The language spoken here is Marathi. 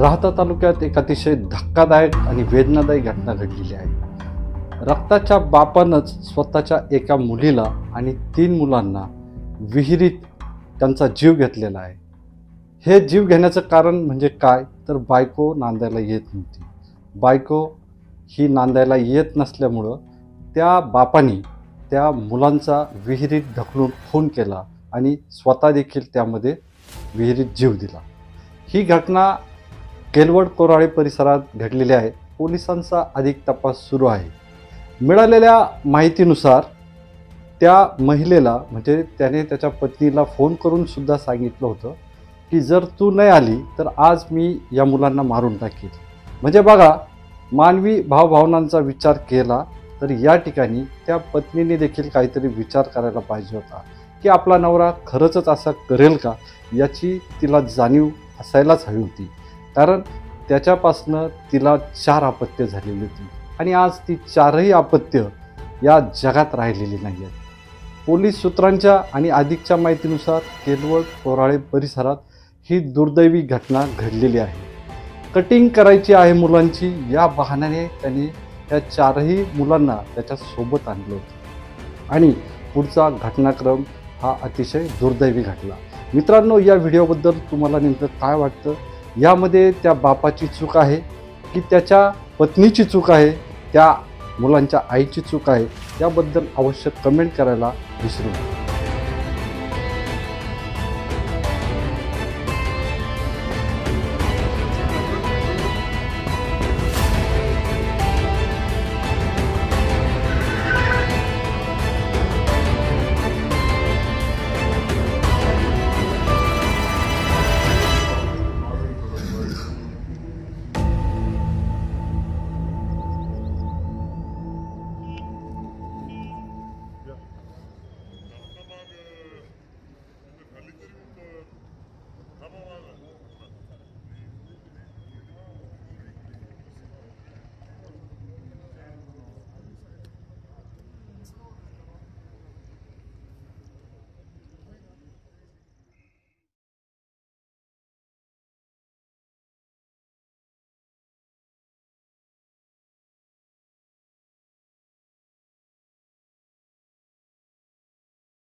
राहता तालुक्यात एक अतिशय धक्कादायक आणि वेदनादायी घटना घडलेली आहे। रक्ताच्या बापानंच स्वतःच्या एका मुलीला आणि 3 मुलांना विहिरीत त्यांचा जीव घेतलेला आहे। हे जीव घेण्याचं कारण म्हणजे काय, तर बायको नांदायला येत नव्हती। बायको ही नांदायला येत नसल्यामुळं त्या बापानी त्या मुलांचा विहिरीत ढकलून खून केला आणि स्वतः देखील त्यामध्ये विहिरीत जीव दिला। ही घटना केलवड कोराळे परिसरात घडलेली आहे। पोलिसांचा अधिक तपास सुरू आहे। मिळालेल्या माहितीनुसार त्या महिलेला म्हणजे त्याने त्याच्या पत्नीला फोन करून सुद्धा सांगितलं होतं की जर तू नाही आली तर आज मी या मुलांना मारून टाकील। म्हणजे बघा, मानवी भावभावनांचा विचार केला तर या ठिकाणी त्या पत्नीने देखील काहीतरी विचार करायला पाहिजे होता की आपला नवरा खरंच असा करेल का, याची तिला जाणीव असायलाच हवी होती। कारण त्याच्यापासनं तिला 4 अपत्य झालेली होती आणि आज ती 4ही अपत्य या जगात राहिलेली नाही आहेत। पोलीस सूत्रांच्या आणि अधिकच्या माहितीनुसार केलवड कोराळे परिसरात ही दुर्दैवी घटना घडलेली आहे। कटिंग करायची आहे मुलांची या बहाण्याने त्याने त्या 4ही मुलांना त्याच्यासोबत आणलं होतं आणि पुढचा घटनाक्रम हा अतिशय दुर्दैवी घडला। मित्रांनो, या व्हिडिओबद्दल तुम्हाला नेमकं काय वाटतं? यामध्ये त्या बापाची चूक आहे की त्याच्या पत्नीची चूक आहे, त्या मुलांच्या आईची चूक आहे? याबद्दल अवश्य कमेंट करायला विसरू नका।